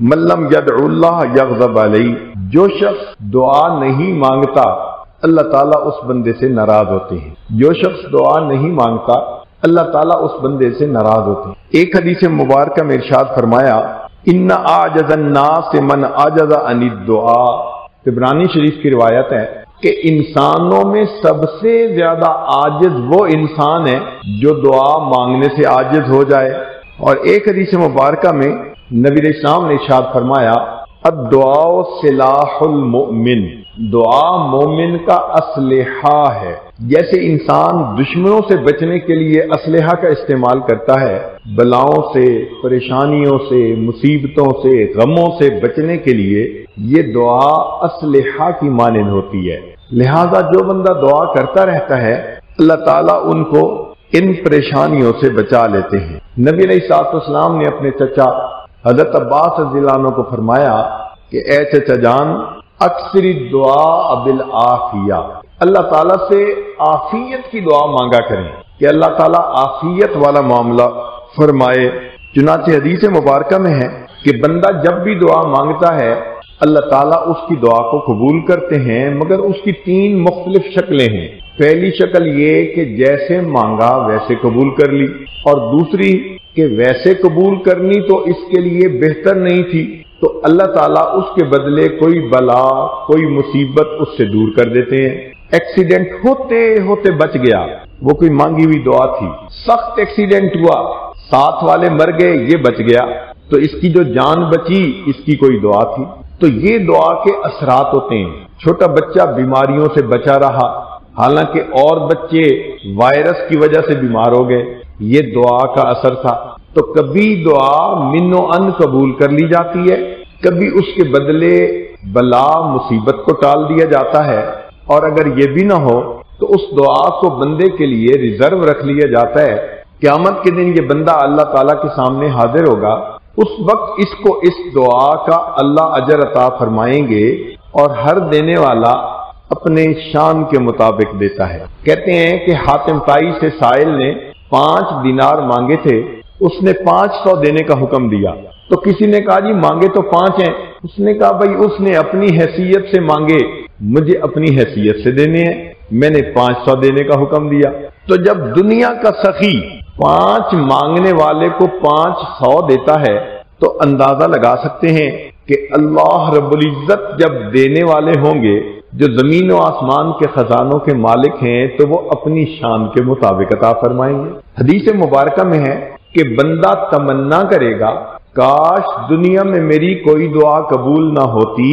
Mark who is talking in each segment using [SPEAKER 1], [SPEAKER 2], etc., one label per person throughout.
[SPEAKER 1] ملم یدعو اللہ یغضب علیہ، جو شخص دعا نہیں مانگتا اللہ تعالیٰ اس بندے سے ناراض ہوتے ہیں، جو شخص دعا نہیں مانگتا اللہ تعالیٰ اس بندے سے ناراض ہوتے ہیں۔ ایک حدیث مبارکہ میں ارشاد فرمایا ان اعجز الناس من عجز عن الدعاء، طبرانی شریف کی روایت ہے کہ انسانوں میں سب سے زیادہ عاجز وہ انسان ہے جو دعا مانگنے سے عاجز ہو جائے۔ اور ایک حدیث مبارکہ میں نبی علیہ السلام نے ارشاد فرمایا الدعاء سلاح المؤمن، دعا مومن کا اسلحہ ہے۔ جیسے انسان دشمنوں سے بچنے کے لیے اسلحہ کا استعمال کرتا ہے، بلاؤں سے، پریشانیوں سے، مصیبتوں سے، غموں سے بچنے کے لیے یہ دعا اسلحہ کی مانند ہوتی ہے۔ لہذا جو بندہ دعا کرتا رہتا ہے اللہ تعالیٰ ان کو ان پریشانیوں سے بچا لیتے ہیں۔ نبی علیہ الصلوۃ والسلام نے اپنے چچا حضرت عباس رضی اللہ عنہ کو فرمایا کہ اے چچا جان اکثر دعا بالعافیہ، اللہ تعالیٰ سے عافیت کی دعا مانگا کریں کہ اللہ تعالیٰ عافیت والا معاملہ فرمائے۔ چنانچہ حدیث مبارکہ میں ہے کہ بندہ جب بھی دعا مانگتا ہے اللہ تعالیٰ اس کی دعا کو قبول کرتے ہیں، مگر اس کی 3 مختلف شکلیں ہیں۔ پہلی شکل یہ کہ جیسے مانگا ویسے قبول کر لی، اور دوسری کہ ویسے قبول کرنی تو اس کے لیے بہتر نہیں تھی تو اللہ تعالیٰ اس کے بدلے کوئی بلا، کوئی مصیبت اس سے دور کر دیتے ہیں۔ ایکسیڈنٹ ہوتے ہوتے بچ گیا، وہ کوئی مانگی ہوئی دعا تھی، سخت ایکسیڈنٹ ہوا، ساتھ والے مر گئے، یہ بچ گیا، تو اس کی جو جان بچی اس کی کوئی دعا تھی۔ تو یہ دعا کے اثرات ہوتے ہیں۔ چھوٹا بچہ بیماریوں سے بچا رہا، حالانکہ اور بچے وائرس کی وجہ سے بیمار ہو گئے، یہ دعا کا اثر تھا۔ تو کبھی دعا من و ان قبول کر لی جاتی ہے، کبھی اس کے بدلے بلا مصیبت کو ٹال دیا جاتا ہے، اور اگر یہ بھی نہ ہو تو اس دعا کو بندے کے لیے ریزرو رکھ لیا جاتا ہے۔ قیامت کے دن یہ بندہ اللہ تعالیٰ کے سامنے حاضر ہوگا، اس وقت اس کو اس دعا کا اللہ اجر عطا فرمائیں گے، اور ہر دینے والا اپنے شان کے مطابق دیتا ہے۔ کہتے ہیں کہ حاتم طائی سے سائل نے 5 دینار مانگے تھے، اس نے 500 دینے کا حکم دیا، تو کسی نے کہا جی مانگے تو 5 ہیں، اس نے کہا بھائی اس نے اپنی حیثیت سے مانگے، مجھے اپنی حیثیت سے دینے ہیں، میں نے 500 دینے کا حکم دیا۔ تو جب دنیا کا سخی 5 مانگنے والے کو 500 دیتا ہے تو اندازہ لگا سکتے ہیں کہ اللہ رب العزت جب دینے والے ہوں گے، جو زمین و آسمان کے خزانوں کے مالک ہیں، تو وہ اپنی شان کے مطابق عطا فرمائیں گے۔ حدیث مبارکہ میں ہے کہ بندہ تمنا کرے گا کاش دنیا میں میری کوئی دعا قبول نہ ہوتی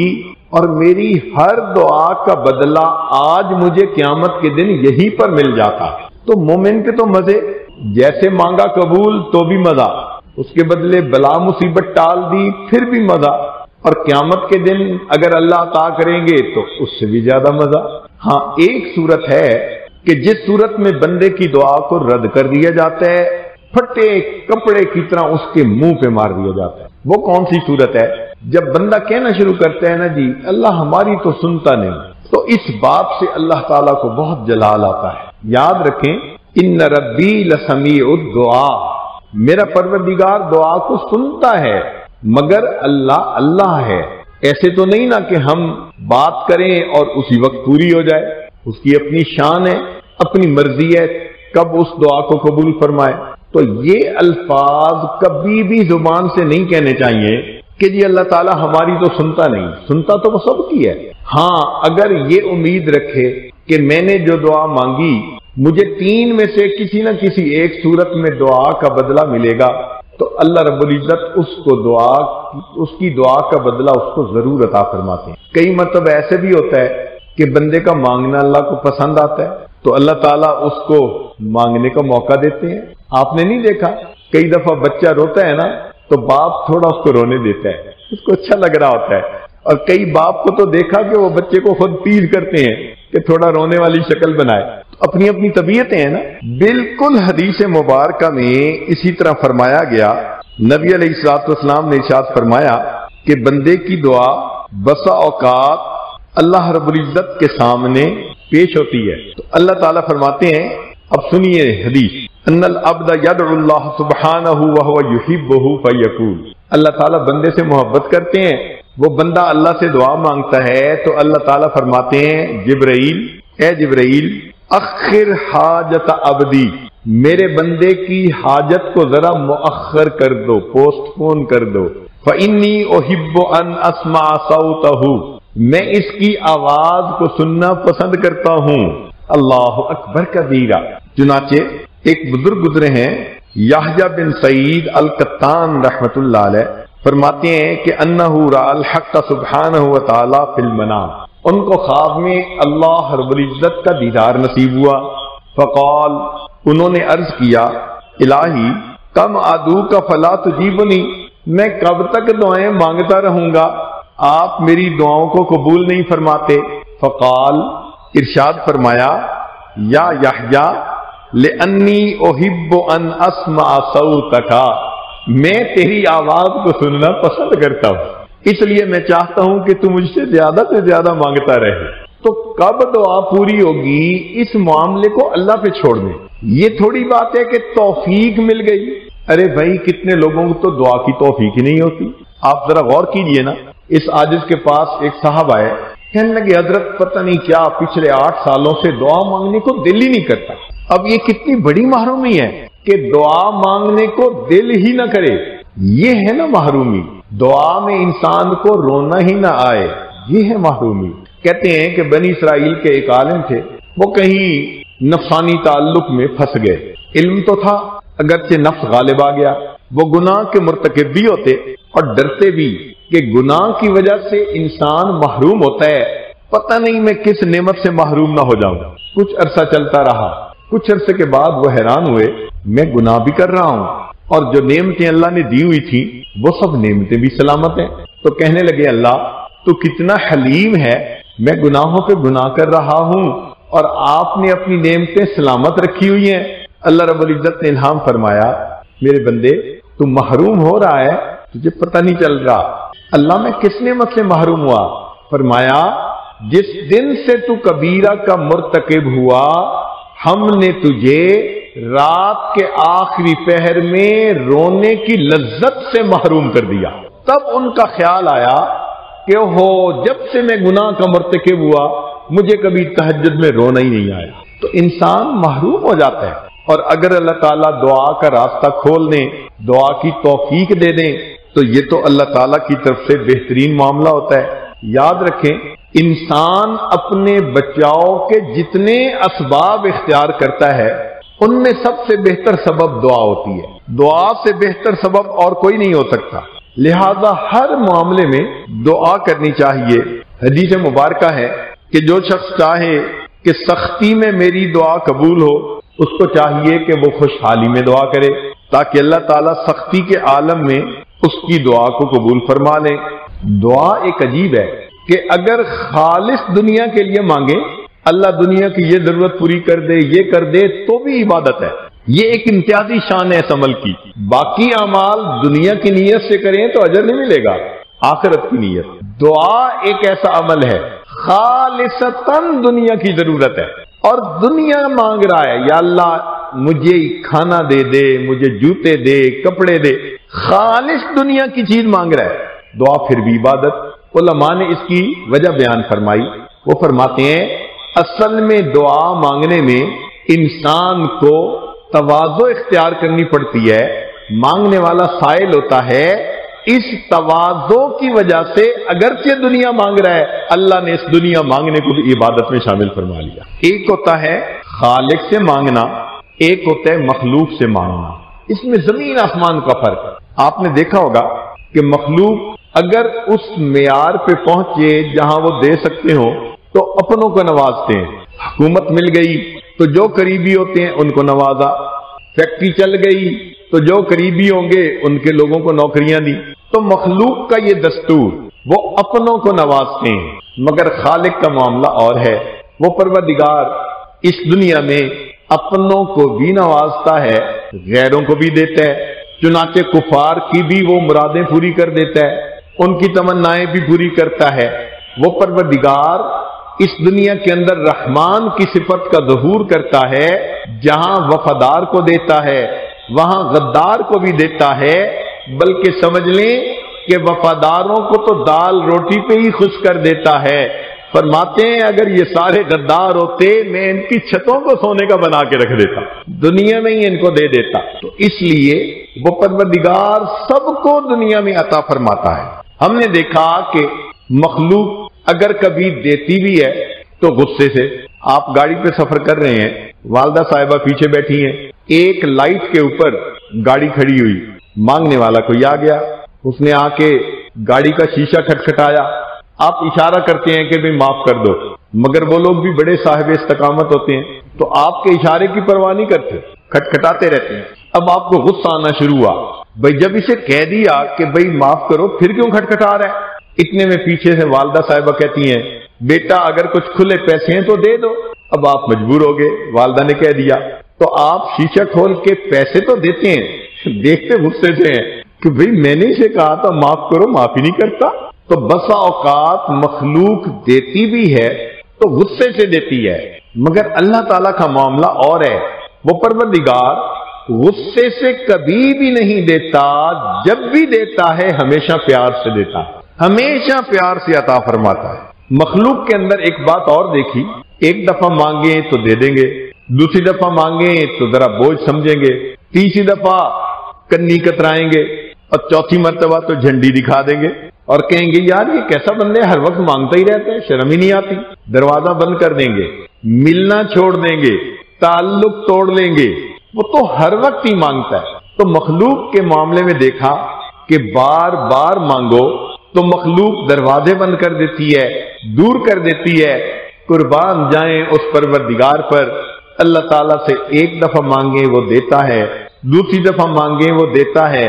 [SPEAKER 1] اور میری ہر دعا کا بدلہ آج مجھے قیامت کے دن یہیں پر مل جاتا۔ تو مومن کے تو مزے، جیسے مانگا قبول تو بھی مزہ، اس کے بدلے بلا مصیبت ٹال دی پھر بھی مزہ، اور قیامت کے دن اگر اللہ عطا کریں گے تو اس سے بھی زیادہ مزہ۔ ہاں ایک صورت ہے کہ جس صورت میں بندے کی دعا کو رد کر دیا جاتا ہے، پھٹے کپڑے کی طرح اس کے منہ پہ مار دیا جاتا ہے۔ وہ کون سی صورت ہے؟ جب بندہ کہنا شروع کرتا ہے نا جی اللہ ہماری تو سنتا نہیں، تو اس بات سے اللہ تعالیٰ کو بہت جلال آتا ہے۔ یاد رکھیں ان ربی لسمیع الدعاء، میرا پروردگار دعا کو سنتا ہے، مگر اللہ ہے، ایسے تو نہیں نا کہ ہم بات کریں اور اسی وقت پوری ہو جائے، اس کی اپنی شان ہے، اپنی مرضی ہے کب اس دعا کو قبول فرمائے۔ تو یہ الفاظ کبھی بھی زبان سے نہیں کہنے چاہیے کہ جی اللہ تعالیٰ ہماری تو سنتا نہیں، سنتا تو وہ سب کی ہے۔ ہاں اگر یہ امید رکھے کہ میں نے جو دعا مانگی مجھے 3 میں سے کسی نہ کسی ایک صورت میں دعا کا بدلہ ملے گا، تو اللہ رب العزت اس کی دعا کا بدلہ اس کو ضرور عطا فرماتے ہیں۔ کئی مرتبہ ایسے بھی ہوتا ہے کہ بندے کا مانگنا اللہ کو پسند آتا ہے تو اللہ تعالیٰ اس کو مانگنے کا موقع دیتے ہیں۔ آپ نے نہیں دیکھا کئی دفعہ بچہ روتا ہے نا تو باپ تھوڑا اس کو رونے دیتا ہے، اس کو اچھا لگ رہا ہوتا ہے، اور کئی باپ کو تو دیکھا کہ وہ بچے کو خود تیز کرتے ہیں کہ تھوڑا رونے والی شکل بنائے۔ اپنی اپنی طبیعتیں ہیں نا۔ بالکل حدیث مبارکہ میں اسی طرح فرمایا گیا، نبی علیہ الصلوۃ والسلام نے ارشاد فرمایا کہ بندے کی دعا بسا اوقات اللہ رب العزت کے سامنے پیش ہوتی ہے، تو اللہ تعالیٰ فرماتے ہیں، اب سنیے حدیث، ان العبد یدعو اللہ سبحانہ وہو یحبہ فیقول، اللہ تعالیٰ بندے سے محبت کرتے ہیں، وہ بندہ اللہ سے دعا مانگتا ہے تو اللہ تعالیٰ فرماتے ہیں جبرائیل، اے جبرائیل اخر حاجت عبدی، میرے بندے کی حاجت کو ذرا مؤخر کر دو، پوسٹ پون کر دو، فإنی احب ان اسمع صوتہ، میں اس کی آواز کو سننا پسند کرتا ہوں۔ اللہ اکبر کبیرہ۔ چنانچہ ایک بزرگ گزرے ہیں یحییٰ بن سعید القطان رحمت اللہ علیہ، فرماتے ہیں کہ انہ رأى الحق سبحانہ وتعالی فی المنام، ان کو خواب میں اللہ رب العزت کا دیدار نصیب ہوا۔ فقال، انہوں نے عرض کیا الہی کم ادعوک فلا تجیبنی، میں کب تک دعائیں مانگتا رہوں گا، آپ میری دعاؤں کو قبول نہیں فرماتے۔ فقال، ارشاد فرمایا یا یحییٰ لأنی احب ان اسمع صوتک، میں تیری آواز کو سننا پسند کرتا ہوں، اس لیے میں چاہتا ہوں کہ تو مجھ سے زیادہ مانگتا رہے۔ تو کب دعا پوری ہوگی اس معاملے کو اللہ پہ چھوڑ دیں۔ یہ تھوڑی بات ہے کہ توفیق مل گئی، ارے بھائی کتنے لوگوں کو تو دعا کی توفیق ہی نہیں ہوتی۔ آپ ذرا غور کیجئے نا، اس عاجز کے پاس ایک صاحب آئے، کہنے لگے حضرت پتہ نہیں کیا پچھلے 8 سالوں سے دعا مانگنے کو دل ہی نہیں کرتا۔ اب یہ کتنی بڑی محرومی ہے کہ دعا مانگنے کو دل ہی نہ کرے، یہ ہے نا محرومی، دعا میں انسان کو رونا ہی نہ آئے، یہ ہے محرومی۔ کہتے ہیں کہ بنی اسرائیل کے ایک عالم تھے، وہ کہیں نفسانی تعلق میں پھنس گئے، علم تو تھا اگرچہ نفس غالب آ گیا، وہ گناہ کے مرتکب بھی ہوتے اور ڈرتے بھی کہ گناہ کی وجہ سے انسان محروم ہوتا ہے، پتہ نہیں میں کس نعمت سے محروم نہ ہو جاؤں۔ کچھ عرصہ چلتا رہا، کچھ عرصے کے بعد وہ حیران ہوئے میں گناہ بھی کر رہا ہوں اور جو نعمتیں اللہ نے دی ہوئی تھی وہ سب نعمتیں بھی سلامت ہیں۔ تو کہنے لگے اللہ تو کتنا حلیم ہے، میں گناہوں پہ گناہ کر رہا ہوں اور آپ نے اپنی نعمتیں سلامت رکھی ہوئی ہیں۔ اللہ رب العزت نے الہام فرمایا میرے بندے تو محروم ہو رہا ہے، تجھے پتہ نہیں چل رہا۔ اللہ میں کس نعمت سے محروم ہوا؟ فرمایا جس دن سے تو کبیرہ کا مرتکب ہوا ہم نے تجھے رات کے آخری پہر میں رونے کی لذت سے محروم کر دیا۔ تب ان کا خیال آیا کہ ہو جب سے میں گناہ کا مرتکب ہوا مجھے کبھی تہجد میں رونا ہی نہیں آیا۔ تو انسان محروم ہو جاتا ہے، اور اگر اللہ تعالیٰ دعا کا راستہ کھول دیں، دعا کی توفیق دے دیں تو یہ تو اللہ تعالیٰ کی طرف سے بہترین معاملہ ہوتا ہے۔ یاد رکھیں انسان اپنے بچاؤ کے جتنے اسباب اختیار کرتا ہے ان میں سب سے بہتر سبب دعا ہوتی ہے، دعا سے بہتر سبب اور کوئی نہیں ہو سکتا، لہذا ہر معاملے میں دعا کرنی چاہیے۔ حدیث مبارکہ ہے کہ جو شخص چاہے کہ سختی میں میری دعا قبول ہو اس کو چاہیے کہ وہ خوشحالی میں دعا کرے تاکہ اللہ تعالیٰ سختی کے عالم میں اس کی دعا کو قبول فرما لیں۔ دعا ایک عجیب ہے کہ اگر خالص دنیا کے لیے مانگے اللہ دنیا کی یہ ضرورت پوری کر دے، یہ کر دے تو بھی عبادت ہے، یہ ایک امتیازی شان ہے اس عمل کی۔ باقی اعمال دنیا کی نیت سے کریں تو اجر نہیں ملے گا، آخرت کی نیت۔ دعا ایک ایسا عمل ہے خالصتاً دنیا کی ضرورت ہے اور دنیا مانگ رہا ہے یا اللہ مجھے کھانا دے دے، مجھے جوتے دے، کپڑے دے، خالص دنیا کی چیز مانگ رہا ہے، دعا پھر بھی عبادت۔ علماء نے اس کی وجہ بیان فرمائی، وہ فرماتے ہیں اصل میں دعا مانگنے میں انسان کو تواضع اختیار کرنی پڑتی ہے، مانگنے والا سائل ہوتا ہے، اس تواضع کی وجہ سے اگرچہ دنیا مانگ رہا ہے اللہ نے اس دنیا مانگنے کو بھی عبادت میں شامل فرما لیا۔ ایک ہوتا ہے خالق سے مانگنا، ایک ہوتا ہے مخلوق سے مانگنا، اس میں زمین آسمان کا فرق ہے۔ آپ نے دیکھا ہوگا کہ مخلوق اگر اس معیار پہ پہنچے جہاں وہ دے سکتے ہوں تو اپنوں کو نوازتے ہیں، حکومت مل گئی تو جو قریبی ہوتے ہیں ان کو نوازا، فیکٹری چل گئی تو جو قریبی ہوں گے ان کے لوگوں کو نوکریاں دی۔ تو مخلوق کا یہ دستور، وہ اپنوں کو نوازتے ہیں، مگر خالق کا معاملہ اور ہے، وہ پروردگار اس دنیا میں اپنوں کو بھی نوازتا ہے غیروں کو بھی دیتا ہے، چنانچہ کفار کی بھی وہ مرادیں پوری کر دیتا ہے، ان کی تمنائیں بھی پوری کرتا ہے۔ وہ پروردگار اس دنیا کے اندر رحمان کی صفت کا ظہور کرتا ہے، جہاں وفادار کو دیتا ہے وہاں غدار کو بھی دیتا ہے، بلکہ سمجھ لیں کہ وفاداروں کو تو دال روٹی پہ ہی خوش کر دیتا ہے۔ فرماتے ہیں اگر یہ سارے غدار ہوتے میں ان کی چھتوں کو سونے کا بنا کے رکھ دیتا، دنیا میں ہی ان کو دے دیتا۔ تو اس لیے وہ پروردگار سب کو دنیا میں عطا فرماتا ہے۔ ہم نے دیکھا کہ مخلوق اگر کبھی دیتی بھی ہے تو غصے سے۔ آپ گاڑی پہ سفر کر رہے ہیں، والدہ صاحبہ پیچھے بیٹھی ہیں، ایک لائٹ کے اوپر گاڑی کھڑی ہوئی، مانگنے والا کوئی آ گیا، اس نے آ کے گاڑی کا شیشہ کھٹکھٹایا، آپ اشارہ کرتے ہیں کہ بھئی معاف کر دو، مگر وہ لوگ بھی بڑے صاحب استقامت ہوتے ہیں تو آپ کے اشارے کی پرواہ نہیں کرتے، کھٹکھٹاتے رہتے ہیں۔ اب آپ کو غصہ آنا شروع ہوا، بھئی جب اسے کہہ دیا کہ بھئی معاف کرو پھر کیوں کھٹکھٹا رہا ہے؟ اتنے میں پیچھے سے والدہ صاحبہ کہتی ہیں بیٹا اگر کچھ کھلے پیسے ہیں تو دے دو۔ اب آپ مجبور ہو گئے، والدہ نے کہہ دیا تو آپ شیشہ کھول کے پیسے تو دیتے ہیں، دیکھتے غصے سے ہیں کہ بھئی میں نے اسے کہا تھا معاف کرو، معافی نہیں کرتا۔ تو بسا اوقات مخلوق دیتی بھی ہے تو غصے سے دیتی ہے، مگر اللہ تعالیٰ کا معاملہ اور ہے، وہ پروردگار غصے سے کبھی بھی نہیں دیتا، جب بھی دیتا ہے ہمیشہ پیار سے دیتا ہے، ہمیشہ پیار سے عطا فرماتا ہے۔ مخلوق کے اندر ایک بات اور دیکھی، ایک دفعہ مانگیں تو دے دیں گے، دوسری دفعہ مانگیں تو ذرا بوجھ سمجھیں گے، تیسری دفعہ کنی کترائیں گے اور چوتھی مرتبہ تو جھنڈی دکھا دیں گے اور کہیں گے یار یہ کیسا بندہ ہے، ہر وقت مانگتا ہی رہتا ہے، شرم ہی نہیں آتی۔ دروازہ بند کر دیں گے، ملنا چھوڑ دیں گے، تعلق توڑ لیں گے، وہ تو ہر وقت ہی مانگتا ہے۔ تو مخلوق کے معاملے میں دیکھا کہ بار بار مانگو تو مخلوق دروازے بند کر دیتی ہے، دور کر دیتی ہے۔ قربان جائیں اس پروردگار پر، اللہ تعالیٰ سے ایک دفعہ مانگیں وہ دیتا ہے، دوسری دفعہ مانگیں وہ دیتا ہے،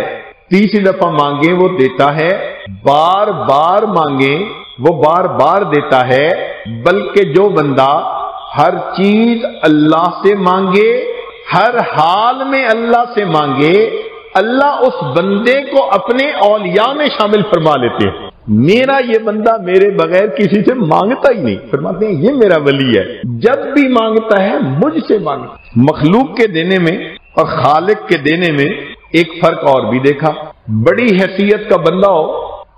[SPEAKER 1] تیسری دفعہ مانگیں وہ دیتا ہے، بار بار مانگیں وہ بار بار دیتا ہے۔ بلکہ جو بندہ ہر چیز اللہ سے مانگے، ہر حال میں اللہ سے مانگے، اللہ اس بندے کو اپنے اولیاء میں شامل فرما لیتے ہیں۔ میرا یہ بندہ میرے بغیر کسی سے مانگتا ہی نہیں، فرماتے ہیں یہ میرا ولی ہے، جب بھی مانگتا ہے مجھ سے مانگتا ہے۔ مخلوق کے دینے میں اور خالق کے دینے میں ایک فرق اور بھی دیکھا، بڑی حیثیت کا بندہ ہو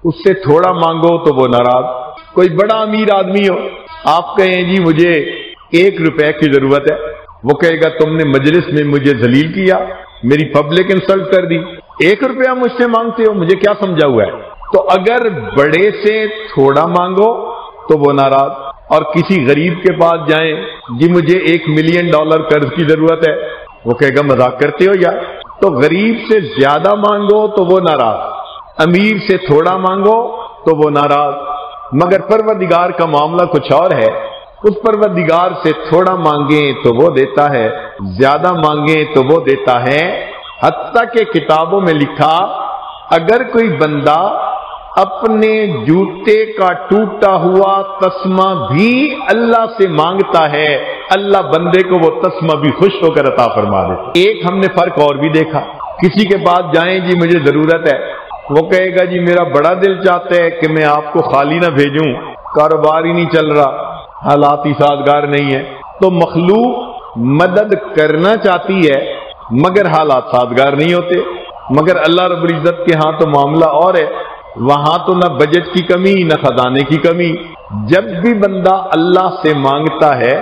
[SPEAKER 1] اس سے تھوڑا مانگو تو وہ ناراض، کوئی بڑا امیر آدمی ہو آپ کہیں جی مجھے 1 روپے کی ضرورت ہے، وہ کہے گا تم نے مجلس میں مجھے ذلیل کیا، میری پبلک انسلٹ کر دی، 1 روپیہ مجھ سے مانگتے ہو، مجھے کیا سمجھا ہوا ہے؟ تو اگر بڑے سے تھوڑا مانگو تو وہ ناراض، اور کسی غریب کے پاس جائیں جی مجھے $1 ملین قرض کی ضرورت ہے، وہ کہے گا مذاق کرتے ہو یار۔ تو غریب سے زیادہ مانگو تو وہ ناراض، امیر سے تھوڑا مانگو تو وہ ناراض۔ مگر پروردگار کا معاملہ کچھ اور ہے، اس پروردگار سے تھوڑا مانگیں تو وہ دیتا ہے، زیادہ مانگیں تو وہ دیتا ہے۔ حتیٰ کہ کتابوں میں لکھا اگر کوئی بندہ اپنے جوتے کا ٹوٹا ہوا تسمہ بھی اللہ سے مانگتا ہے، اللہ بندے کو وہ تسمہ بھی خوش ہو کر عطا فرما دیتا۔ ایک ہم نے فرق اور بھی دیکھا، کسی کے پاس جائیں جی مجھے ضرورت ہے، وہ کہے گا جی میرا بڑا دل چاہتا ہے کہ میں آپ کو خالی نہ بھیجوں، کاروبار ہی نہیں چل رہا، حالات ہی سازگار نہیں ہے۔ تو مخلوق مدد کرنا چاہتی ہے مگر حالات سازگار نہیں ہوتے۔ مگر اللہ رب العزت کے ہاں تو معاملہ اور ہے، وہاں تو نہ بجٹ کی کمی نہ خزانے کی کمی۔ جب بھی بندہ اللہ سے مانگتا ہے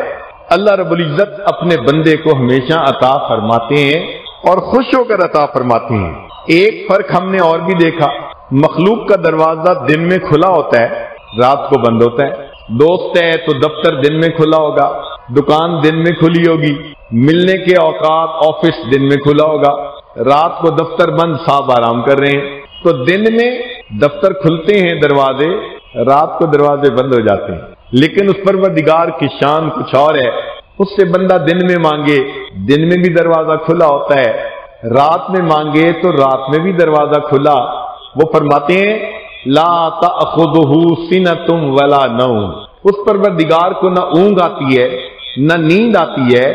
[SPEAKER 1] اللہ رب العزت اپنے بندے کو ہمیشہ عطا فرماتے ہیں اور خوش ہو کر عطا فرماتے ہیں۔ ایک فرق ہم نے اور بھی دیکھا، مخلوق کا دروازہ دن میں کھلا ہوتا ہے، رات کو بند ہوتا ہے۔ دوست ہے تو دفتر دن میں کھلا ہوگا، دکان دن میں کھلی ہوگی، ملنے کے اوقات آفس دن میں کھلا ہوگا، رات کو دفتر بند، صاحب آرام کر رہے ہیں۔ تو دن میں دفتر کھلتے ہیں دروازے، رات کو دروازے بند ہو جاتے ہیں۔ لیکن اس پروردگار کی شان کچھ اور ہے، اس سے بندہ دن میں مانگے دن میں بھی دروازہ کھلا ہوتا ہے، رات میں مانگے تو رات میں بھی دروازہ کھلا۔ وہ فرماتے ہیں لا تأخذہ سنۃ ولا نوم، اس پروردگار کو نہ اونگ آتی ہے نہ نیند آتی ہے۔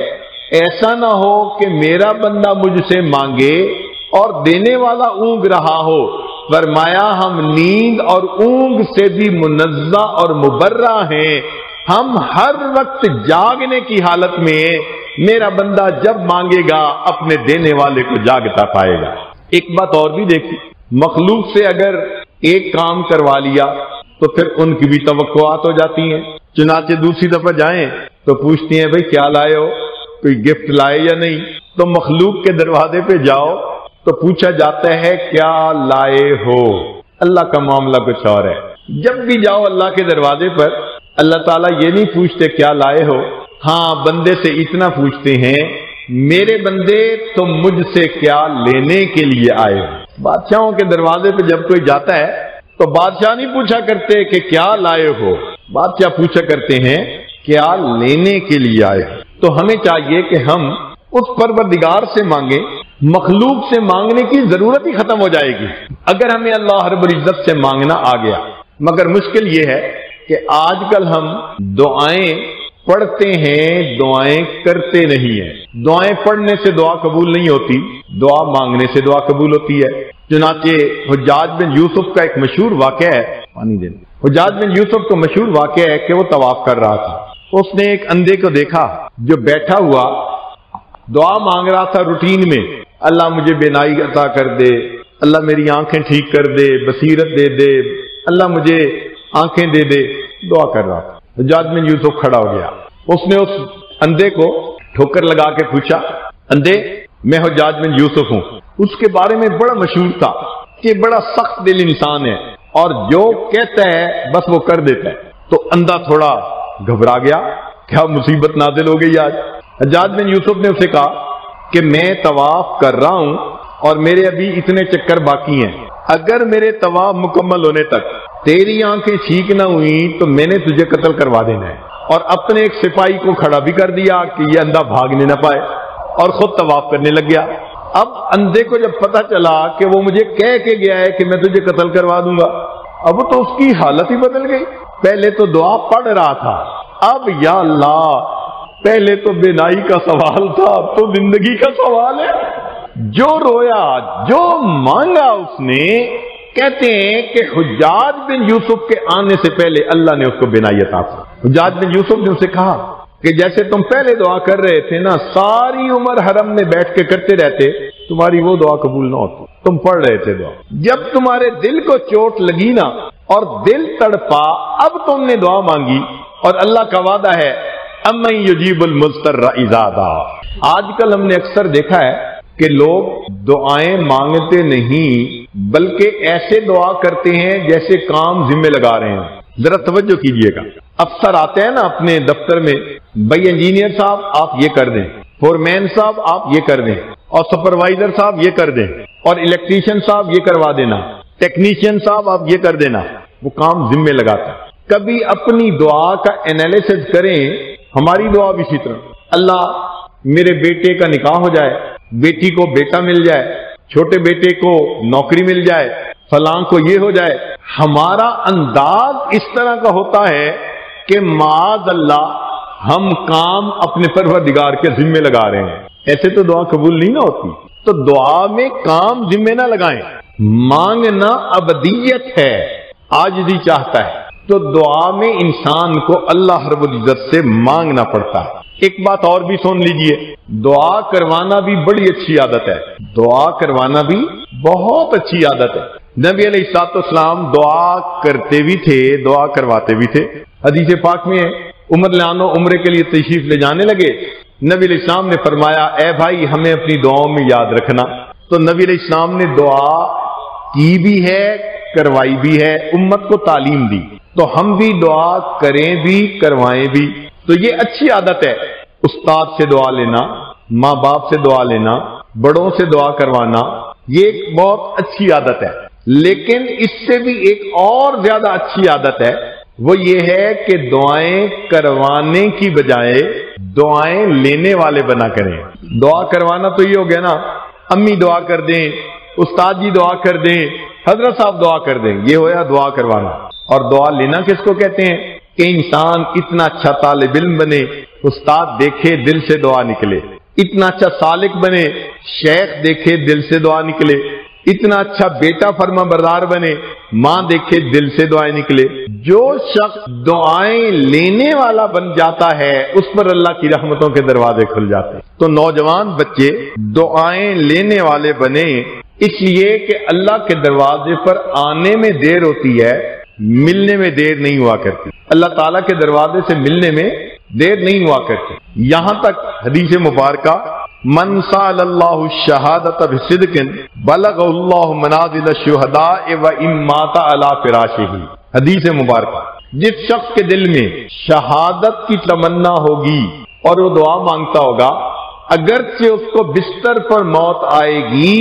[SPEAKER 1] ایسا نہ ہو کہ میرا بندہ مجھ سے مانگے اور دینے والا اونگ رہا ہو۔ فرمایا ہم نیند اور اونگ سے بھی منزہ اور مبرہ ہیں، ہم ہر وقت جاگنے کی حالت میں، میرا بندہ جب مانگے گا اپنے دینے والے کو جاگتا پائے گا۔ ایک بات اور بھی دیکھی، مخلوق سے اگر ایک کام کروا لیا تو پھر ان کی بھی توقعات ہو جاتی ہیں، چنانچہ دوسری دفعہ جائیں تو پوچھتی ہیں بھئی کیا لائے ہو، کوئی گفٹ لائے یا نہیں؟ تو مخلوق کے دروازے پہ جاؤ تو پوچھا جاتا ہے کیا لائے ہو۔ اللہ کا معاملہ کچھ اور ہے۔ جب بھی جاؤ اللہ کے دروازے پر، اللہ تعالیٰ یہ نہیں پوچھتے کیا لائے ہو، ہاں بندے سے اتنا پوچھتے ہیں میرے بندے تم مجھ سے کیا لینے کے لیے آئے ہو۔ بادشاہوں کے دروازے پہ جب کوئی جاتا ہے تو بادشاہ نہیں پوچھا کرتے کہ کیا لائے ہو، بادشاہ پوچھا کرتے ہیں کیا لینے کے لیے آئے ہو۔ تو ہمیں چاہیے کہ ہم اس پروردگار سے مانگیں، مخلوق سے مانگنے کی ضرورت ہی ختم ہو جائے گی اگر ہمیں اللہ رب العزت سے مانگنا آ گیا۔ مگر مشکل یہ ہے کہ آج کل ہم دعائیں پڑھتے ہیں، دعائیں کرتے نہیں ہیں۔ دعائیں پڑھنے سے دعا قبول نہیں ہوتی، دعا مانگنے سے دعا قبول ہوتی ہے۔ چنانچہ حجاج بن یوسف کا ایک مشہور واقعہ ہے، حجاج بن یوسف کا مشہور واقعہ ہے کہ وہ طواف کر رہا تھا، اس نے ایک اندھے کو دیکھا جو بیٹھا ہوا دعا مانگ رہا تھا روٹین میں، اللہ مجھے بینائی عطا کر دے، اللہ میری آنکھیں ٹھیک کر دے، بصیرت دے دے، اللہ مجھے آنکھیں دے دے، دعا کر رہا تھا۔ حجاج بن یوسف کھڑا ہو گیا، اس نے اس اندھے کو ٹھوکر لگا کے پوچھا، اندھے میں حجاج بن یوسف ہوں۔ اس کے بارے میں بڑا مشہور تھا کہ بڑا سخت دل انسان ہے اور جو کہتا ہے بس وہ کر دیتا ہے۔ تو اندھا تھوڑا گھبرا گیا، کیا مصیبت نازل ہو گئی آج؟ حجاج بن یوسف نے اسے کہا کہ میں طواف کر رہا ہوں اور میرے ابھی اتنے چکر باقی ہیں، اگر میرے طواف مکمل ہونے تک تیری آنکھیں ٹھیک نہ ہوئی تو میں نے تجھے قتل کروا دینا ہے۔ اور اپنے ایک سپاہی کو کھڑا بھی کر دیا کہ یہ اندھا بھاگنے نہ پائے، اور خود طواف کرنے لگ گیا۔ اب اندھے کو جب پتا چلا کہ وہ مجھے کہہ کے گیا ہے کہ میں تجھے قتل کروا دوں گا، اب تو اس کی حالت ہی بدل گئی۔ پہلے تو دعا پڑھ رہا تھا، اب یا اللہ پہلے تو بینائی کا سوال تھا، اب تو زندگی کا سوال ہے۔ جو رویا، جو مانگا اس نے، کہتے ہیں کہ حجاج بن یوسف کے آنے سے پہلے اللہ نے اس کو بینائی عطا کی۔ حجاج بن یوسف نے اسے کہا کہ جیسے تم پہلے دعا کر رہے تھے نا، ساری عمر حرم میں بیٹھ کے کرتے رہتے، تمہاری وہ دعا قبول نہ ہوتی، تم پڑھ رہے تھے دعا، جب تمہارے دل کو چوٹ لگی نا اور دل تڑپا، اب تم نے دعا مانگی، اور اللہ کا وعدہ ہے امن یجیب المضطر اذا دعا۔ آج کل ہم نے اکثر دیکھا ہے کہ لوگ دعائیں مانگتے نہیں بلکہ ایسے دعا کرتے ہیں جیسے کام ذمہ لگا رہے ہیں۔ ذرا توجہ کیجئے گا، افسر آتے ہیں نا اپنے دفتر میں، بھائی انجینئر صاحب آپ یہ کر دیں، فورمین صاحب آپ یہ کر دیں، اور سپروائزر صاحب یہ کر دیں، اور الیکٹریشین صاحب یہ کروا دینا، ٹیکنیشین صاحب آپ یہ کر دینا، وہ کام ذمہ لگاتا ہے۔ کبھی اپنی دعا کا انالیسس کریں، ہماری دعا بھی اسی طرح، اللہ میرے بیٹے کا نکاح ہو جائے، بیٹی کو بیٹا مل جائے، چھوٹے بیٹے کو نوکری مل جائے، فلاں کو یہ ہو جائے۔ ہمارا انداز اس طرح کا ہوتا ہے کہ معاذ اللہ ہم کام اپنے پروردگار کے ذمے لگا رہے ہیں، ایسے تو دعا قبول نہیں نہ ہوتی۔ تو دعا میں کام ذمے نہ لگائیں، مانگنا ابدیت ہے، عاجزی چاہتا ہے، تو دعا میں انسان کو اللہ رب العزت سے مانگنا پڑتا ہے۔ ایک بات اور بھی سن لیجئے، دعا کروانا بھی بڑی اچھی عادت ہے، دعا کروانا بھی بہت اچھی عادت ہے۔ نبی علیہ الصلوۃ والسلام دعا کرتے بھی تھے، دعا کرواتے بھی تھے۔ حدیث پاک میں عمر لانو عمرے کے لیے تشریف لے جانے لگے، نبی علیہ السلام نے فرمایا اے بھائی ہمیں اپنی دعاؤں میں یاد رکھنا۔ تو نبی علیہ السلام نے دعا کی بھی ہے، کروائی بھی ہے، امت کو تعلیم دی، تو ہم بھی دعا کریں بھی کروائیں بھی۔ تو یہ اچھی عادت ہے، استاد سے دعا لینا، ماں باپ سے دعا لینا، بڑوں سے دعا کروانا، یہ ایک بہت اچھی عادت ہے۔ لیکن اس سے بھی ایک اور زیادہ اچھی عادت ہے، وہ یہ ہے کہ دعائیں کروانے کی بجائے دعائیں لینے والے بنا کریں۔ دعا کروانا تو یہ ہو گیا نا، امی دعا کر دیں، استاد جی دعا کر دیں، حضرت صاحب دعا کر دیں، یہ ہوا دعا کروانا۔ اور دعا لینا کس کو کہتے ہیں کہ انسان اتنا اچھا طالب علم بنے، استاد دیکھے دل سے دعا نکلے، اتنا اچھا سالک بنے، شیخ دیکھے دل سے دعا نکلے، اتنا اچھا بیٹا فرما بردار بنے، ماں دیکھے دل سے دعائیں نکلے۔ جو شخص دعائیں لینے والا بن جاتا ہے اس پر اللہ کی رحمتوں کے دروازے کھل جاتے ہیں۔ تو نوجوان بچے دعائیں لینے والے بنے، اس لیے کہ اللہ کے دروازے پر آنے میں دیر ہوتی ہے، ملنے میں دیر نہیں ہوا کرتی۔ اللہ تعالیٰ کے دروازے سے ملنے میں دیر نہیں ہوا کرتی۔ یہاں تک حدیث مبارکہ من سأل اللہ الشہادۃ بصدق بلغ اللہ منازل الشہداء وان مات علی فراشہ، حدیث مبارکہ، جس شخص کے دل میں شہادت کی تمنا ہوگی اور وہ دعا مانگتا ہوگا، اگرچہ اس کو بستر پر موت آئے گی،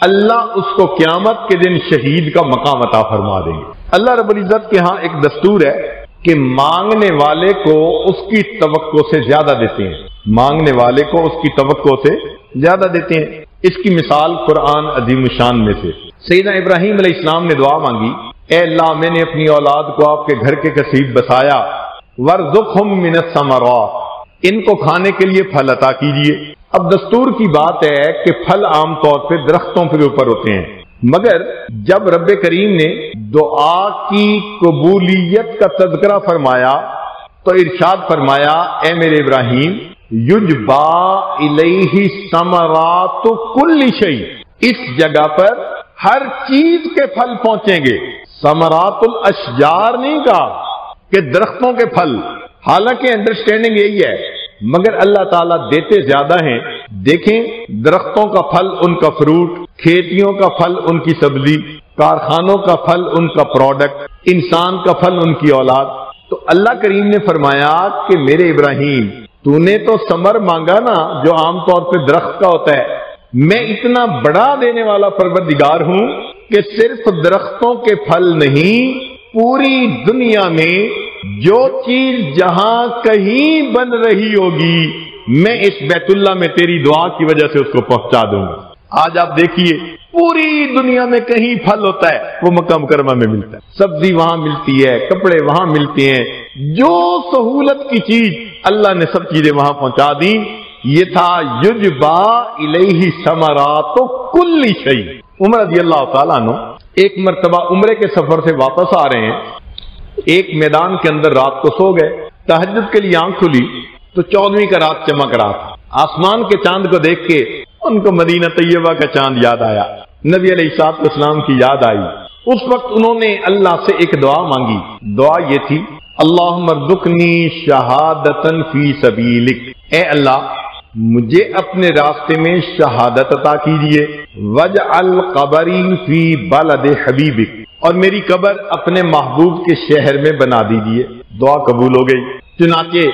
[SPEAKER 1] اللہ اس کو قیامت کے دن شہید کا مقام عطا فرما دیں گے۔ اللہ رب العزت کے ہاں ایک دستور ہے کہ مانگنے والے کو اس کی توقع سے زیادہ دیتے ہیں، مانگنے والے کو اس کی توقع سے زیادہ دیتے ہیں۔ اس کی مثال قرآن عظیم الشان میں سے سیدنا ابراہیم علیہ السلام نے دعا مانگی، اے اللہ میں نے اپنی اولاد کو آپ کے گھر کے قریب بسایا، وارزقہم من الثمرات، ان کو کھانے کے لیے پھل عطا کیجیے۔ اب دستور کی بات ہے کہ پھل عام طور پہ درختوں کے اوپر ہوتے ہیں، مگر جب رب کریم نے دعا کی قبولیت کا تذکرہ فرمایا تو ارشاد فرمایا، اے میرے ابراہیم یجبا الیہ ثمرات کل شیء، اس جگہ پر ہر چیز کے پھل پہنچیں گے۔ ثمرات الاشجار نہیں کہا کہ درختوں کے پھل، حالانکہ انڈرسٹینڈنگ یہی ہے، مگر اللہ تعالیٰ دیتے زیادہ ہیں۔ دیکھیں درختوں کا پھل ان کا فروٹ، کھیتیوں کا پھل ان کی سبزی، کارخانوں کا پھل ان کا پروڈکٹ، انسان کا پھل ان کی اولاد۔ تو اللہ کریم نے فرمایا کہ میرے ابراہیم تو نے تو ثمر مانگا نا جو عام طور پہ درخت کا ہوتا ہے، میں اتنا بڑا دینے والا پروردگار ہوں کہ صرف درختوں کے پھل نہیں، پوری دنیا میں جو چیز جہاں کہیں بن رہی ہوگی میں اس بیت اللہ میں تیری دعا کی وجہ سے اس کو پہنچا دوں گا۔ آج آپ دیکھیے پوری دنیا میں کہیں پھل ہوتا ہے وہ مکہ مکرمہ میں ملتا ہے، سبزی وہاں ملتی ہے، کپڑے وہاں ملتے ہیں، جو سہولت کی چیز اللہ نے سب چیزیں وہاں پہنچا دی۔ یہ تھا یجبا الیہ ثمرات کل شیء۔ عمر رضی اللہ تعالیٰ عنہ ایک مرتبہ عمرے کے سفر سے واپس آ رہے ہیں، ایک میدان کے اندر رات کو سو گئے، تہجد کے لیے آنکھ کھلی تو 14ویں کا رات چمک رہا تھا۔ آسمان کے چاند کو دیکھ کے ان کو مدینہ طیبہ کا چاند یاد آیا، نبی علیہ الصلوۃ والسلام کی یاد آئی۔ اس وقت انہوں نے اللہ سے ایک دعا مانگی، دعا یہ تھی، اللہم ارزقنی شہادتن فی سبیلک، اے اللہ مجھے اپنے راستے میں شہادت عطا کیجیے، وجعل قبری فی بلد حبیبک، اور میری قبر اپنے محبوب کے شہر میں بنا دیجیے۔ دعا قبول ہو گئی۔ چنانچہ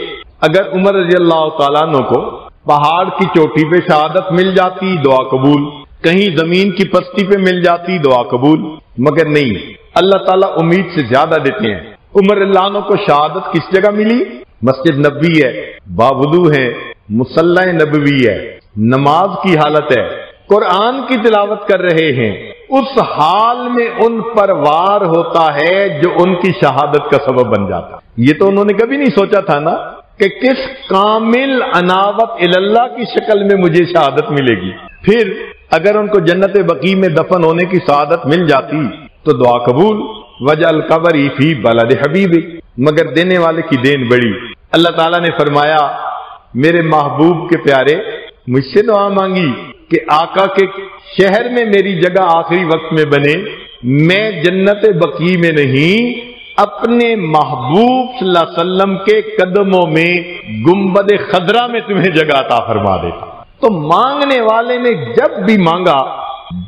[SPEAKER 1] اگر عمر رضی اللہ تعالیٰ عنہ کو پہاڑ کی چوٹی پہ شہادت مل جاتی دعا قبول، کہیں زمین کی پستی پہ مل جاتی دعا قبول، مگر نہیں، اللہ تعالیٰ امید سے زیادہ دیتے ہیں۔ عمر رضی اللہ عنہ کو شہادت کس جگہ ملی؟ مسجد نبوی ہے، باوضو ہے، مصلی نبوی ہے، نماز کی حالت ہے، قرآن کی تلاوت کر رہے ہیں، اس حال میں ان پر وار ہوتا ہے جو ان کی شہادت کا سبب بن جاتا۔ یہ تو انہوں نے کبھی نہیں سوچا تھا نا کہ کس کامل عناوت اللہ کی شکل میں مجھے شہادت ملے گی۔ پھر اگر ان کو جنت بقیع میں دفن ہونے کی سعادت مل جاتی تو دعا قبول، وجعل قبری فی بلد حبیبی، مگر دینے والے کی دین بڑی۔ اللہ تعالیٰ نے فرمایا میرے محبوب کے پیارے مجھ سے دعا مانگی کہ آقا کے شہر میں میری جگہ آخری وقت میں بنے، میں جنت بقیع میں نہیں اپنے محبوب صلی اللہ علیہ وسلم کے قدموں میں گنبد خضرا میں تمہیں جگہ عطا فرما دیتا۔ تو مانگنے والے نے جب بھی مانگا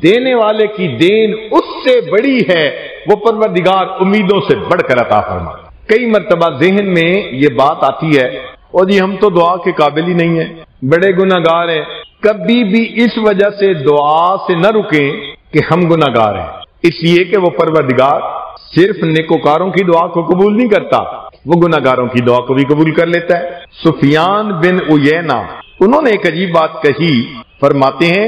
[SPEAKER 1] دینے والے کی دین اس سے بڑی ہے، وہ پروردگار امیدوں سے بڑھ کر عطا فرما۔ کئی مرتبہ ذہن میں یہ بات آتی ہے اور جی ہم تو دعا کے قابل ہی نہیں ہیں، بڑے گناہگار ہیں۔ کبھی بھی اس وجہ سے دعا سے نہ رکیں کہ ہم گناہگار ہیں، اس لیے کہ وہ پروردگار صرف نیکوکاروں کی دعا کو قبول نہیں کرتا، وہ گناہگاروں کی دعا کو بھی قبول کر لیتا ہے۔ سفیان بن عیینہ انہوں نے ایک عجیب بات کہی، فرماتے ہیں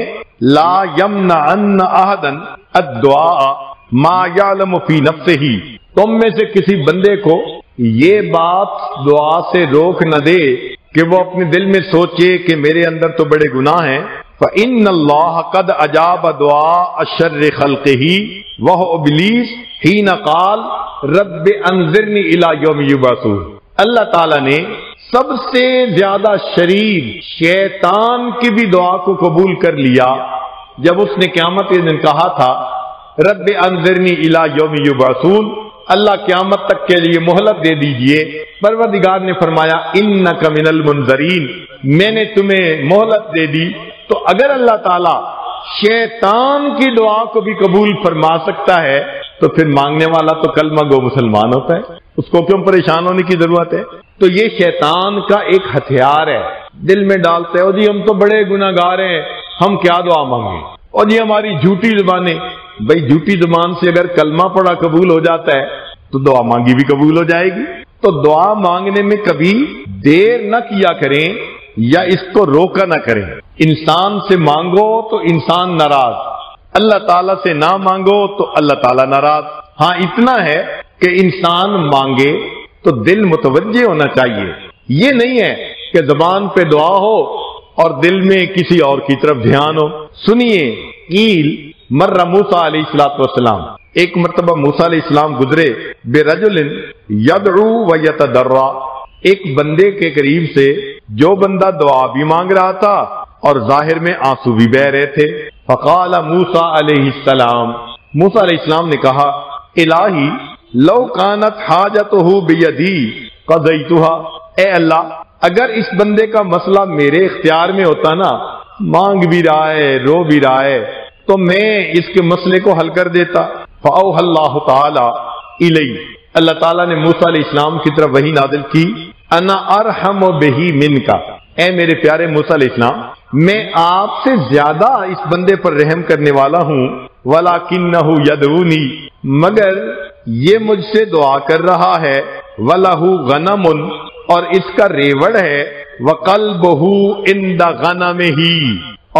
[SPEAKER 1] لا یمنعن احدا الدعاء ما یعلم فی نفسہ، تم میں سے کسی بندے کو یہ بات دعا سے روک نہ دے کہ وہ اپنے دل میں سوچے کہ میرے اندر تو بڑے گناہ ہیں۔ فَإِنَّ اللَّهَ قَدْ أَجَابَ دُعَاءَ شَرِّ خَلْقِهِ وَهُوَ إِبْلِيسُ حِينَ قَالَ رَبِّ أَنظِرْنِي إِلَىٰ يَوْمِ يُبْعَثُونَ، اللہ تعالیٰ نے سب سے زیادہ شریر شیطان کی بھی دعا کو قبول کر لیا جب اس نے قیامت کے دن کہا تھا رب انذرنی الی یوم یبعثون، اللہ قیامت تک کے لیے مہلت دے دیجئے، پروردگار نے فرمایا انک من المنذرین، میں نے تمہیں مہلت دے دی۔ تو اگر اللہ تعالی شیطان کی دعا کو بھی قبول فرما سکتا ہے تو پھر مانگنے والا تو کلمہ گو مسلمان ہوتا ہے، اس کو کیوں پریشان ہونے کی ضرورت ہے؟ تو یہ شیطان کا ایک ہتھیار ہے، دل میں ڈالتے ہو جی ہم تو بڑے گناہگار ہیں، ہم کیا دعا مانگیں، اور جی ہماری جھوٹی زبانیں۔ بھائی جھوٹی زبان سے اگر کلمہ پڑھا قبول ہو جاتا ہے تو دعا مانگی بھی قبول ہو جائے گی۔ تو دعا مانگنے میں کبھی دیر نہ کیا کریں یا اس کو روکا نہ کریں۔ انسان سے مانگو تو انسان ناراض، اللہ تعالیٰ سے نہ مانگو تو اللہ تعالیٰ ناراض۔ ہاں اتنا ہے کہ انسان مانگے تو دل متوجہ ہونا چاہیے، یہ نہیں ہے کہ زبان پہ دعا ہو اور دل میں کسی اور کی طرف دھیان ہو۔ سنیے قیل مر موسیٰ علیہ السلام، ایک مرتبہ موسیٰ علیہ السلام گزرے بے رجل یدعو و یتضرع، ایک بندے کے قریب سے جو بندہ دعا بھی مانگ رہا تھا اور ظاہر میں آنسو بھی بہ رہے تھے۔ فقال موسیٰ علیہ السلام، موسیٰ علیہ السلام نے کہا الہی لو کانت حاجتہ بیدی قضیتها، اے اللہ اگر اس بندے کا مسئلہ میرے اختیار میں ہوتا نا، مانگ بھی رہا ہے رو بھی رہا ہے، تو میں اس کے مسئلے کو حل کر دیتا۔ فأوحى اللہ تعالی الی، اللہ تعالیٰ نے موسیٰ علیہ السلام کی طرف وحی نازل کی، انا ارحم بہ منک، اے میرے پیارے موسیٰ علیہ السلام میں آپ سے زیادہ اس بندے پر رحم کرنے والا ہوں، ولکنہ یدعونی، مگر یہ مجھ سے دعا کر رہا ہے، وَلَهُ غَنَمٌ، اور اس کا ریوڑ ہے، وَقَلْبُهُ عِنْدَ غَنَمِهِ،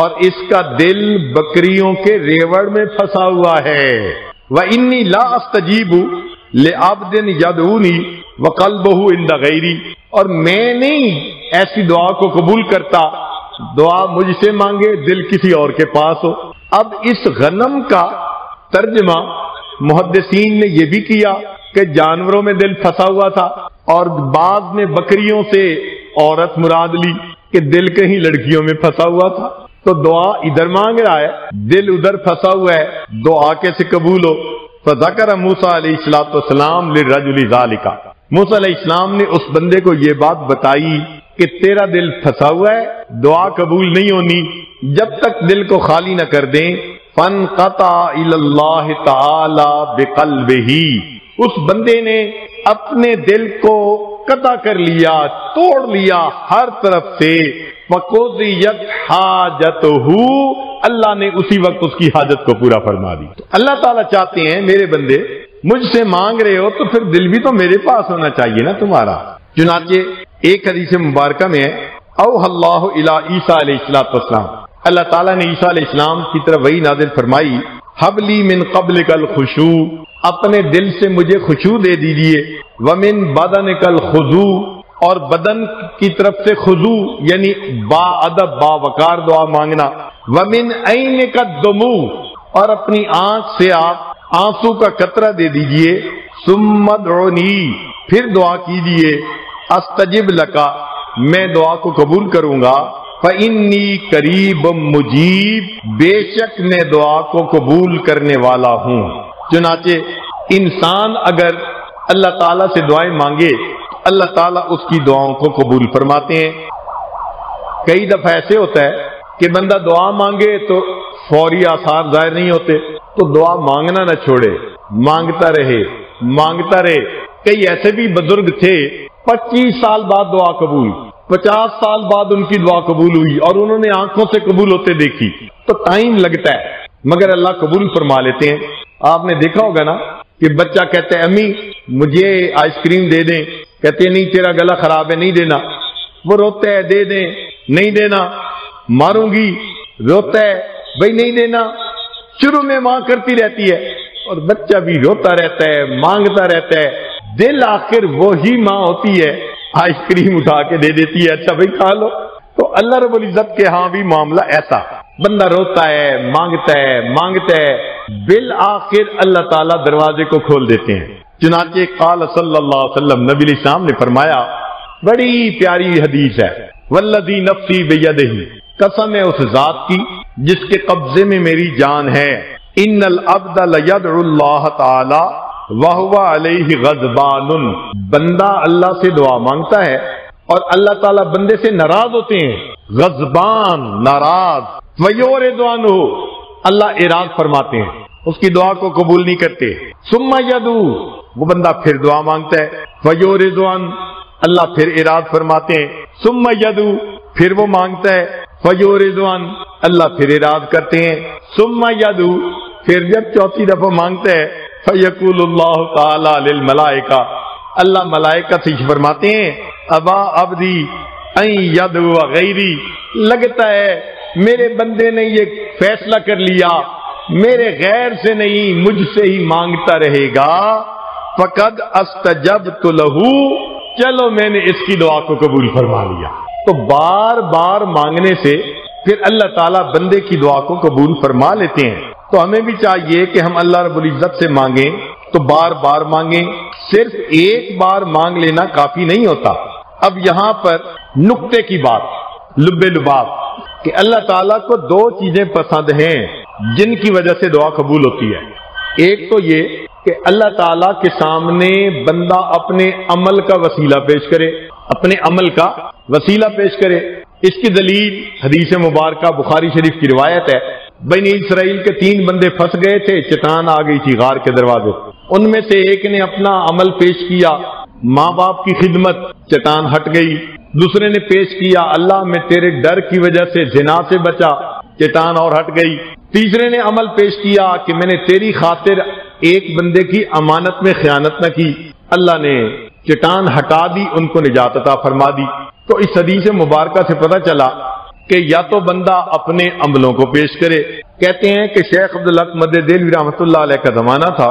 [SPEAKER 1] اور اس کا دل بکریوں کے ریوڑ میں پھنسا ہوا ہے۔ وَإِنِّي لَا أَسْتَجِيبُ لِعَبْدٍ يَدْعُونِي وَقَلْبُهُ عِنْدَ غَيْرِي، اور میں نہیں ایسی دعا کو قبول کرتا دعا مجھ سے مانگے دل کسی اور کے پاس ہو۔ اب اس غنم کا ترجمہ محدثین نے یہ بھی کیا کہ جانوروں میں دل پھنسا ہوا تھا، اور بعض نے بکریوں سے عورت مراد لی کہ دل کہیں لڑکیوں میں پھنسا ہوا تھا۔ تو دعا ادھر مانگ رہا ہے، دل ادھر پھنسا ہوا ہے، دعا کیسے قبول ہو؟ فذکر موسیٰ علیہ السلام للرجل ذالک، موسیٰ علیہ السلام نے اس بندے کو یہ بات بتائی کہ تیرا دل پھنسا ہوا ہے، دعا قبول نہیں ہونی جب تک دل کو خالی نہ کر دیں۔ فانقطع الی اللہ تعالی بقلبہ، اس بندے نے اپنے دل کو قطع کر لیا، توڑ لیا ہر طرف سے۔ فقضیت حاجتہ، اللہ نے اسی وقت اس کی حاجت کو پورا فرما دی۔ تو اللہ تعالیٰ چاہتے ہیں میرے بندے مجھ سے مانگ رہے ہو تو پھر دل بھی تو میرے پاس ہونا چاہیے نا تمہارا۔ چنانچہ ایک حدیث مبارکہ میں ہے اوحى اللہ الی عیسیٰ علیہ السلام، اللہ تعالیٰ نے عیسیٰ علیہ السلام کی طرف وحی نازل فرمائی، حب لی من قبلک الخشوع، اپنے دل سے مجھے خشوع دے دیجیے، ومن بدنک الخضوع، اور بدن کی طرف سے خضوع یعنی با ادب با وقار دعا مانگنا، ومن عینک الدموع، اور اپنی آنکھ سے آپ آنسو کا قطرہ دے دیجیے، ثم ادعونی، پھر دعا کیجیے، استجب لکا، میں دعا کو قبول کروں گا، فإنی قریب مجیب، بے شک میں دعا کو قبول کرنے والا ہوں۔ چنانچہ انسان اگر اللہ تعالیٰ سے دعائیں مانگے اللہ تعالیٰ اس کی دعاؤں کو قبول فرماتے ہیں۔ کئی دفعہ ایسے ہوتا ہے کہ بندہ دعا مانگے تو فوری آثار ظاہر نہیں ہوتے، تو دعا مانگنا نہ چھوڑے، مانگتا رہے مانگتا رہے۔ کئی ایسے بھی بزرگ تھے 25 سال بعد دعا قبول، 50 سال بعد ان کی دعا قبول ہوئی اور انہوں نے آنکھوں سے قبول ہوتے دیکھی۔ تو ٹائم لگتا ہے مگر اللہ قبول فرما لیتے ہیں۔ آپ نے دیکھا ہوگا نا کہ بچہ کہتا ہے امی مجھے آئس کریم دے دیں، کہتے ہیں نہیں تیرا گلا خراب ہے نہیں دینا، وہ روتا ہے دے دیں، نہیں دینا، ماروں گی، روتا ہے بھائی نہیں دینا، شروع میں ماں کرتی رہتی ہے اور بچہ بھی روتا رہتا ہے مانگتا رہتا ہے، دل آخر وہی ماں ہوتی ہے آئس کریم اٹھا کے دے دیتی ہے، اچھا بھائی کھا لو۔ تو اللہ رب العزت کے ہاں بھی معاملہ ایسا، بندہ روتا ہے مانگتا ہے، بالآخر اللہ تعالیٰ دروازے کو کھول دیتے ہیں۔ چنانچہ قال صلی اللہ علیہ وسلم، نبی علیہ السلام نے فرمایا، بڑی پیاری حدیث ہے، والذی نفسی بیدہ، قسم ہے اس ذات کی جس کے قبضے میں میری جان ہے. ان العبد لیدعو اللہ تعالی وہو علیہ غضبان. بندہ اللہ سے دعا مانگتا ہے اور اللہ تعالیٰ بندے سے ناراض ہوتے ہیں. غضبان، ناراض. ویورد عنہ، اللہ اعراض فرماتے ہیں، اس کی دعا کو قبول نہیں کرتے. ثم یدعو، وہ بندہ پھر دعا مانگتا ہے. ویورد عنہ، اللہ پھر اعراض فرماتے ہیں. ثم یدعو، پھر وہ مانگتا ہے. ویورد عنہ، اللہ پھر اعراض کرتے ہیں. ثم یدعو، پھر جب چوتھی دفعہ مانگتا ہے. فیقول اللہ تعالی للملائکہ، اللہ ملائکہ سے فرماتے ہیں ابا عبدی ان یدعو غیری. لگتا ہے میرے بندے نے یہ فیصلہ کر لیا میرے غیر سے نہیں مجھ سے ہی مانگتا رہے گا. فقد استجبت لہ، چلو میں نے اس کی دعا کو قبول فرما لیا. تو بار بار مانگنے سے پھر اللہ تعالیٰ بندے کی دعا کو قبول فرما لیتے ہیں. تو ہمیں بھی چاہیے کہ ہم اللہ رب العزت سے مانگیں تو بار بار مانگیں، صرف ایک بار مانگ لینا کافی نہیں ہوتا. اب یہاں پر نقطے کی بات، لب لباب، کہ اللہ تعالیٰ کو دو چیزیں پسند ہیں جن کی وجہ سے دعا قبول ہوتی ہے. ایک تو یہ کہ اللہ تعالیٰ کے سامنے بندہ اپنے عمل کا وسیلہ پیش کرے، اپنے عمل کا وسیلہ پیش کرے. اس کی دلیل حدیث مبارکہ بخاری شریف کی روایت ہے. بنی اسرائیل کے 3 بندے پھنس گئے تھے، چٹان آ گئی تھی غار کے دروازے. ان میں سے ایک نے اپنا عمل پیش کیا، ماں باپ کی خدمت، چٹان ہٹ گئی. دوسرے نے پیش کیا اللہ میں تیرے ڈر کی وجہ سے زنا سے بچا، چٹان اور ہٹ گئی. تیسرے نے عمل پیش کیا کہ میں نے تیری خاطر ایک بندے کی امانت میں خیانت نہ کی، اللہ نے چٹان ہٹا دی، ان کو نجات عطا فرما دی. تو اس حدیث مبارکہ سے پتہ چلا کہ یا تو بندہ اپنے عملوں کو پیش کرے. کہتے ہیں کہ شیخ عبدالحق مدد دہلوی رحمۃ اللہ علیہ کا زمانہ تھا.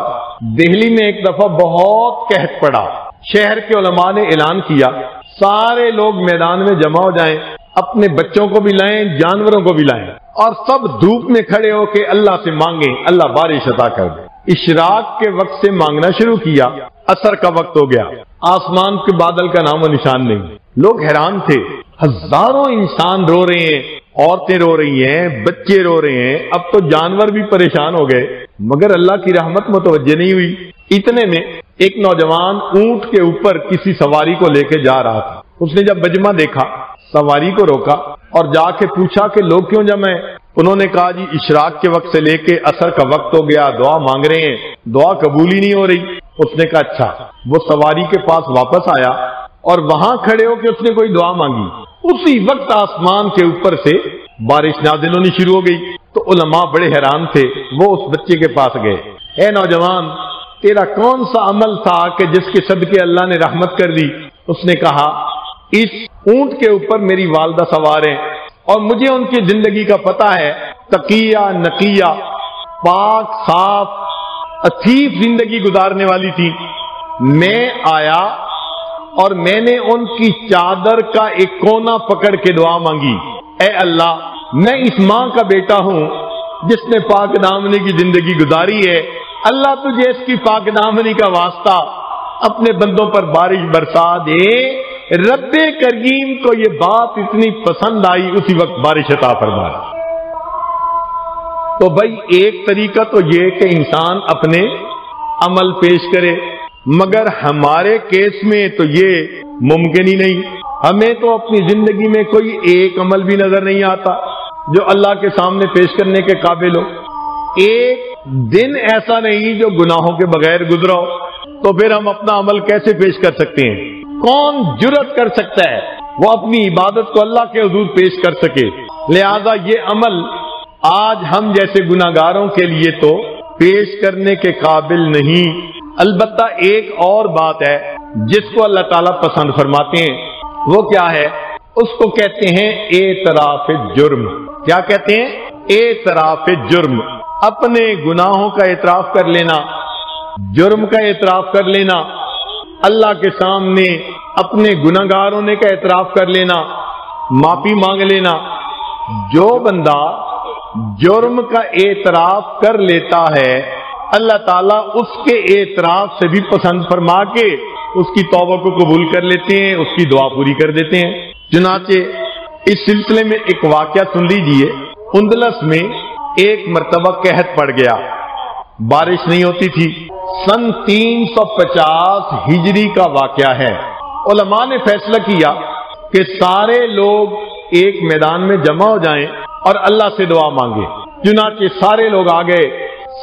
[SPEAKER 1] دہلی میں ایک دفعہ بہت قحط پڑا. شہر کے علماء نے اعلان کیا سارے لوگ میدان میں جمع ہو جائیں، اپنے بچوں کو بھی لائیں، جانوروں کو بھی لائیں، اور سب دھوپ میں کھڑے ہو کے اللہ سے مانگیں اللہ بارش عطا کر دے. اشراق کے وقت سے مانگنا شروع کیا. عصر کا وقت ہو گیا، آسمان کے بادل کا نام و نشان نہیں. لوگ حیران تھے، ہزاروں انسان رو رہے ہیں، عورتیں رو رہی ہیں، بچے رو رہے ہیں، اب تو جانور بھی پریشان ہو گئے، مگر اللہ کی رحمت متوجہ نہیں ہوئی. اتنے میں ایک نوجوان اونٹ کے اوپر کسی سواری کو لے کے جا رہا تھا. اس نے جب مجمع دیکھا، سواری کو روکا اور جا کے پوچھا کہ لوگ کیوں جمع ہیں؟ انہوں نے کہا جی اشراق کے وقت سے لے کے عصر کا وقت ہو گیا، دعا مانگ رہے ہیں، دعا قبول ہی نہیں ہو رہی. اس نے کہا اچھا. وہ سواری کے پاس واپس آیا اور وہاں کھڑے ہو کے اس نے کوئی دعا مانگی. اسی وقت آسمان کے اوپر سے بارش نازل ہونی شروع ہو گئی. تو علماء بڑے حیران تھے. وہ اس بچے کے پاس گئے، اے نوجوان تیرا کون سا عمل تھا کہ جس کے صدقے اللہ نے رحمت کر دی؟ اس نے کہا اس اونٹ کے اوپر میری والدہ سوار ہیں اور مجھے ان کی زندگی کا پتہ ہے، تقیہ نقیہ، پاک صاف عفیف زندگی گزارنے والی تھی. میں آیا اور میں نے ان کی چادر کا ایک کونا پکڑ کے دعا مانگی، اے اللہ میں اس ماں کا بیٹا ہوں جس نے پاک دامنی کی زندگی گزاری ہے، اللہ تجھے اس کی پاک دامنی کا واسطہ اپنے بندوں پر بارش برسا دے. رب کریم کو یہ بات اتنی پسند آئی، اسی وقت بارش عطا فرما. تو بھائی ایک طریقہ تو یہ کہ انسان اپنے عمل پیش کرے، مگر ہمارے کیس میں تو یہ ممکن ہی نہیں. ہمیں تو اپنی زندگی میں کوئی ایک عمل بھی نظر نہیں آتا جو اللہ کے سامنے پیش کرنے کے قابل ہو. ایک دن ایسا نہیں جو گناہوں کے بغیر گزرا ہو. تو پھر ہم اپنا عمل کیسے پیش کر سکتے ہیں؟ کون جرأت کر سکتا ہے وہ اپنی عبادت کو اللہ کے حضور پیش کر سکے؟ لہذا یہ عمل آج ہم جیسے گناہگاروں کے لیے تو پیش کرنے کے قابل نہیں. البتہ ایک اور بات ہے جس کو اللہ تعالیٰ پسند فرماتے ہیں، وہ کیا ہے؟ اس کو کہتے ہیں اعتراف جرم. کیا کہتے ہیں؟ اعتراف جرم. اپنے گناہوں کا اعتراف کر لینا، جرم کا اعتراف کر لینا، اللہ کے سامنے اپنے گناہگار ہونے کا اعتراف کر لینا، معافی مانگ لینا. جو بندہ جرم کا اعتراف کر لیتا ہے اللہ تعالیٰ اس کے اعتراف سے بھی پسند فرما کے اس کی توبہ کو قبول کر لیتے ہیں، اس کی دعا پوری کر دیتے ہیں. چنانچہ اس سلسلے میں ایک واقعہ سن لیجئے. اندلس میں ایک مرتبہ قحط پڑ گیا، بارش نہیں ہوتی تھی۔ سن 350 ہجری کا واقعہ ہے۔ علماء نے فیصلہ کیا کہ سارے لوگ ایک میدان میں جمع ہو جائیں اور اللہ سے دعا مانگے۔ چنانچہ سارے لوگ آ گئے،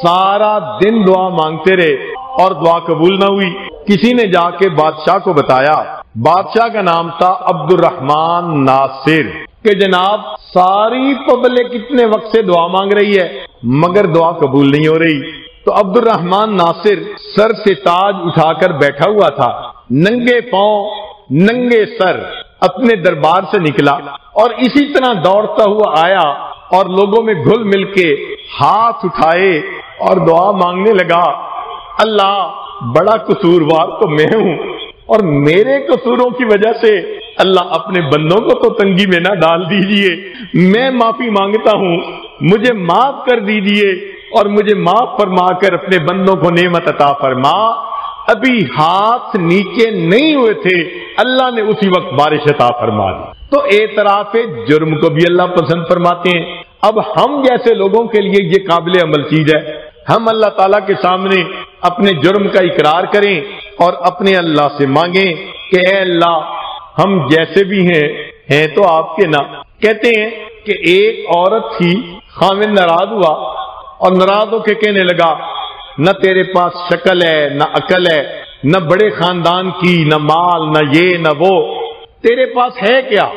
[SPEAKER 1] سارا دن دعا مانگتے رہے اور دعا قبول نہ ہوئی۔ کسی نے جا کے بادشاہ کو بتایا، بادشاہ کا نام تھا عبد الرحمن ناصر، کہ جناب ساری پبلک کتنے وقت سے دعا مانگ رہی ہے مگر دعا قبول نہیں ہو رہی۔ تو عبد الرحمن ناصر سر سے تاج اٹھا کر بیٹھا ہوا تھا، ننگے پاؤں ننگے سر اپنے دربار سے نکلا اور اسی طرح دوڑتا ہوا آیا اور لوگوں میں گھل مل کے ہاتھ اٹھائے اور دعا مانگنے لگا، اللہ بڑا قصوروار تو میں ہوں اور میرے قصوروں کی وجہ سے اللہ اپنے بندوں کو تو تنگی میں نہ ڈال دیجئے، میں معافی مانگتا ہوں، مجھے معاف کر دیجئے اور مجھے معاف فرما کر اپنے بندوں کو نعمت عطا فرما۔ ابھی ہاتھ نیچے نہیں ہوئے تھے، اللہ نے اسی وقت بارش عطا فرما دی۔ تو اعتراف جرم کو بھی اللہ پسند فرماتے ہیں۔ اب ہم جیسے لوگوں کے لیے یہ قابل عمل چیز ہے، ہم اللہ تعالیٰ کے سامنے اپنے جرم کا اقرار کریں اور اپنے اللہ سے مانگیں کہ اے اللہ ہم جیسے بھی ہیں تو آپ کے نہ۔ کہتے ہیں کہ ایک عورت تھی، خاوند ناراض ہوا اور ناراض ہو کے کہنے لگا، نہ تیرے پاس شکل ہے نہ عقل ہے، نہ بڑے خاندان کی، نہ مال، نہ یہ نہ وہ، تیرے پاس ہے کیا؟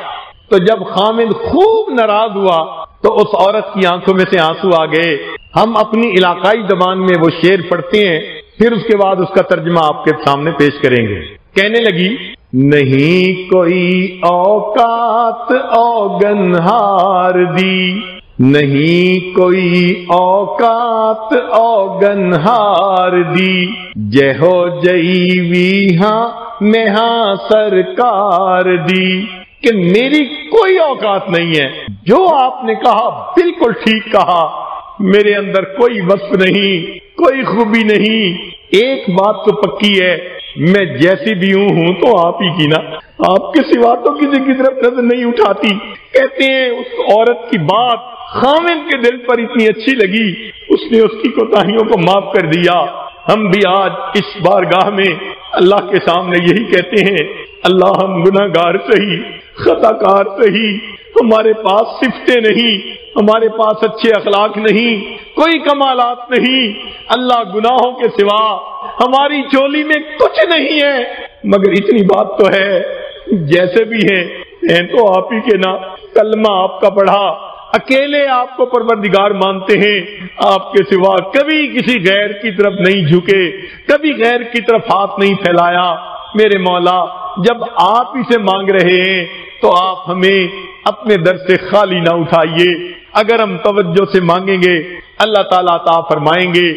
[SPEAKER 1] تو جب خاوند خوب ناراض ہوا تو اس عورت کی آنکھوں میں سے آنسو آ گئے۔ ہم اپنی علاقائی زبان میں وہ شعر پڑھتے ہیں، پھر اس کے بعد اس کا ترجمہ آپ کے سامنے پیش کریں گے۔ کہنے لگی، نہیں کوئی اوقات اوگنہار دی، نہیں کوئی اوقات اوگنہار دی، جے ہو جئی وی ہاں میں ہاں سرکار دی، کہ میری کوئی اوقات نہیں ہے، جو آپ نے کہا بالکل ٹھیک کہا، میرے اندر کوئی وصف نہیں، کوئی خوبی نہیں، ایک بات تو پکی ہے، میں جیسی بھی ہوں تو آپ ہی کی نا، آپ کے سوا تو کسی کی طرف نظر نہیں اٹھاتی۔ کہتے ہیں اس عورت کی بات خاوند کے دل پر اتنی اچھی لگی، اس نے اس کی کوتاہیوں کو معاف کر دیا۔ ہم بھی آج اس بارگاہ میں اللہ کے سامنے یہی کہتے ہیں، اللہ ہم گناہگار سہی، خطا کار سہی، ہمارے پاس صفتیں نہیں، ہمارے پاس اچھے اخلاق نہیں، کوئی کمالات نہیں، اللہ گناہوں کے سوا ہماری چولی میں کچھ نہیں ہے، مگر اتنی بات تو ہے جیسے بھی ہیں تو آپ ہی کے نا۔ کلمہ آپ کا پڑھا، اکیلے آپ کو پروردگار مانتے ہیں، آپ کے سوا کبھی کسی غیر کی طرف نہیں جھکے، کبھی غیر کی طرف ہاتھ نہیں پھیلایا۔ میرے مولا جب آپ ہی سے مانگ رہے ہیں تو آپ ہمیں اپنے در سے خالی نہ اٹھائیے۔ اگر ہم توجہ سے مانگیں گے اللہ تعالیٰ عطا فرمائیں گے۔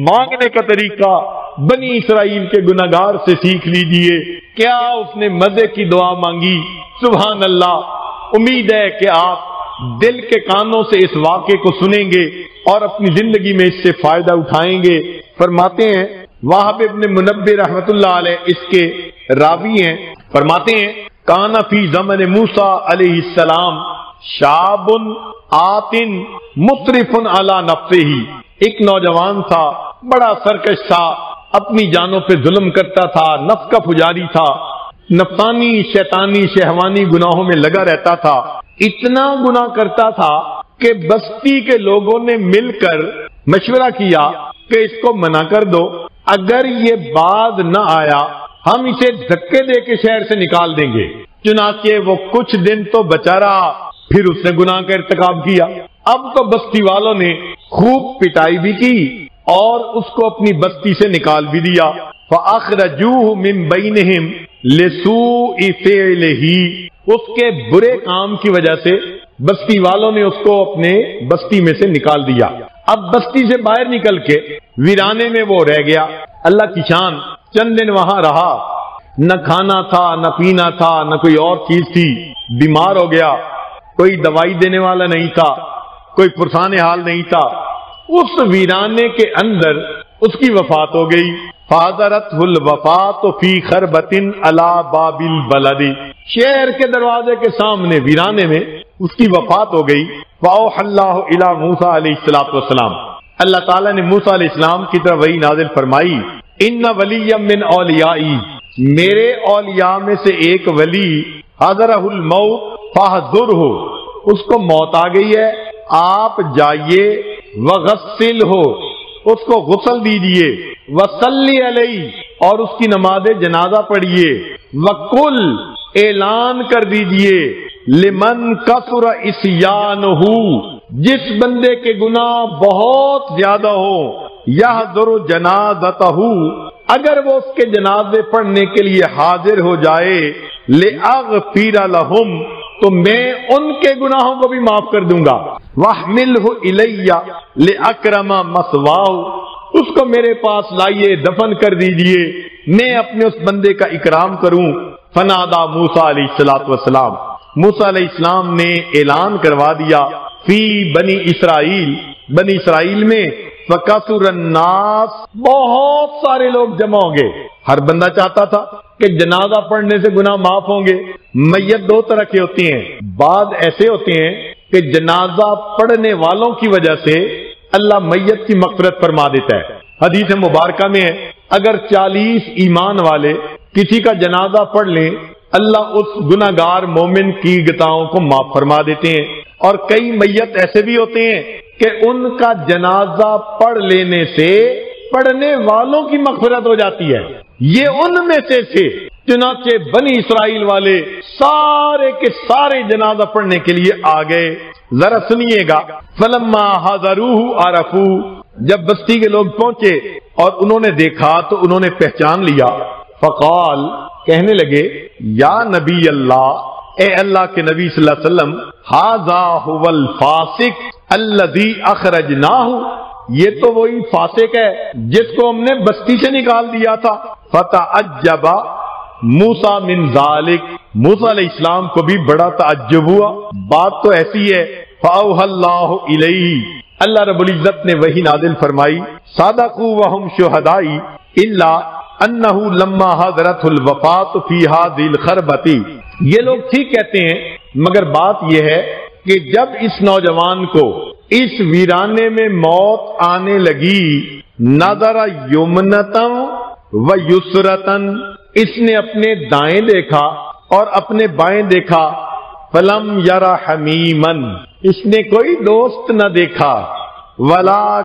[SPEAKER 1] مانگنے کا طریقہ بنی اسرائیل کے گناہگار سے سیکھ لیجئے۔ کیا اس نے مزے کی دعا مانگی؟ سبحان اللہ۔ امید ہے کہ آپ دل کے کانوں سے اس واقعے کو سنیں گے اور اپنی زندگی میں اس سے فائدہ اٹھائیں گے۔ فرماتے ہیں وہب ابن منبہ رحمت اللہ علیہ اس کے راوی ہیں، فرماتے ہیں کان فی زمن موسیٰ علیہ السلام شاب آتن مصرف علی نفسہ، ایک نوجوان تھا، بڑا سرکش تھا، اپنی جانوں پہ ظلم کرتا تھا، نفس کا پجاری تھا، نفسانی شیطانی شہوانی گناہوں میں لگا رہتا تھا، اتنا گناہ کرتا تھا کہ بستی کے لوگوں نے مل کر مشورہ کیا کہ اس کو منع کر دو، اگر یہ باز نہ آیا ہم اسے دھکے دے کے شہر سے نکال دیں گے۔ چنانچہ وہ کچھ دن تو بچا رہا، پھر اس نے گناہ کا ارتکاب کیا۔ اب تو بستی والوں نے خوب پٹائی بھی کی اور اس کو اپنی بستی سے نکال بھی دیا۔ فَأَخْرَجُوهُ مِن بَيْنِهِمْ لِسُوءِ فِعْلِهِ، اس کے برے کام کی وجہ سے بستی والوں نے اس کو اپنے بستی میں سے نکال دیا۔ اب بستی سے باہر نکل کے ویرانے میں وہ رہ گیا۔ اللہ کی شان، چند دن وہاں رہا، نہ کھانا تھا نہ پینا تھا نہ کوئی اور چیز تھی، بیمار ہو گیا، کوئی دوائی دینے والا نہیں تھا، کوئی پرسان حال نہیں تھا۔ اس ویرانے کے اندر اس کی وفات ہو گئی۔ فَحَضَرَتْهُ الْوَفَاةُ فِي خَرْبَةٍ عَلَى بَابِ الْبَلَدِ، شہر کے دروازے کے سامنے ویرانے میں اس کی وفات ہو گئی۔ فَأَوْحَى اللَّهُ إِلَى موسیٰ علیہ الصلوۃ والسلام، اللہ تعالیٰ نے موسیٰ علیہ السلام کی طرف وحی نازل فرمائی، اِنَّ وَلِيًّا مِّنْ أَوْلِيَائِي، میرے اولیاء میں سے ایک ولی، حَضَرَهُ الْمَوْتُ فَاحْذُرْهُ، اس کو موت آ گئی ہے، آپ جائیے، وَغَسِّلْهُ، اس کو غسل دیجئے، وَصَلِّ عَلَيْهِ، اور اس کی نماز جنازہ پڑھیے، وَقُلْ، اعلان کر دیجئے، لمن کثر عصیانہ، جس بندے کے گناہ بہت زیادہ ہو، یحضر جنازتہ، اگر وہ اس کے جنازے پڑھنے کے لیے حاضر ہو جائے، لأغفر لہم، تو میں ان کے گناہوں کو بھی معاف کر دوں گا، واحملہ الی لاکرم مثواہ، اس کو میرے پاس لائیے، دفن کر دیجئے، میں اپنے اس بندے کا اکرام کروں۔ فنادا موسیٰ علیہ الصلوۃ والسلام، موسیٰ علیہ السلام نے اعلان کروا دیا، فی بنی اسرائیل، بنی اسرائیل میں، فکثر الناس، بہت سارے لوگ جمع ہوں گے، ہر بندہ چاہتا تھا کہ جنازہ پڑھنے سے گناہ معاف ہوں گے۔ میت دو طرح کے ہوتی ہیں، بعض ایسے ہوتے ہیں کہ جنازہ پڑھنے والوں کی وجہ سے اللہ میت کی مغفرت فرما دیتا ہے۔ حدیث مبارکہ میں ہے، اگر 40 ایمان والے کسی کا جنازہ پڑھ لیں، اللہ اس گناہگار مومن کی گناہوں کو معاف فرما دیتے ہیں۔ اور کئی میت ایسے بھی ہوتے ہیں کہ ان کا جنازہ پڑھ لینے سے پڑھنے والوں کی مغفرت ہو جاتی ہے، یہ ان میں سے تھے۔ چنانچہ بنی اسرائیل والے سارے کے سارے جنازہ پڑھنے کے لیے آ گئے۔ ذرا سنیے گا، فلما حضروہ عرفوا، جب بستی کے لوگ پہنچے اور انہوں نے دیکھا تو انہوں نے پہچان لیا، فقال، کہنے لگے، یا نبی اللہ، اے اللہ کے نبی صلی اللہ علیہ وسلم، ھذا ھو الفاسق الذی اخرجناہ، یہ تو وہی فاسق ہے جس کو ہم نے بستی سے نکال دیا تھا۔ فتعجب موسیٰ من ذالک، موسیٰ علیہ السلام کو بھی بڑا تعجب ہوا، بات تو ایسی ہے۔ فاوحى اللہ الیہ، اللہ رب العزت نے وحی نازل فرمائی، صدقوا وہم شہدائی الا انہ لما حضرت الوفات فی ھذی الخربۃ، یہ لوگ ٹھیک کہتے ہیں مگر بات یہ ہے کہ جب اس نوجوان کو اس ویرانے میں موت آنے لگی، نظر یمنتن و یسرتن، اس نے اپنے دائیں دیکھا اور اپنے بائیں دیکھا، فلم یرا حمیمن، اس نے کوئی دوست نہ دیکھا، ولا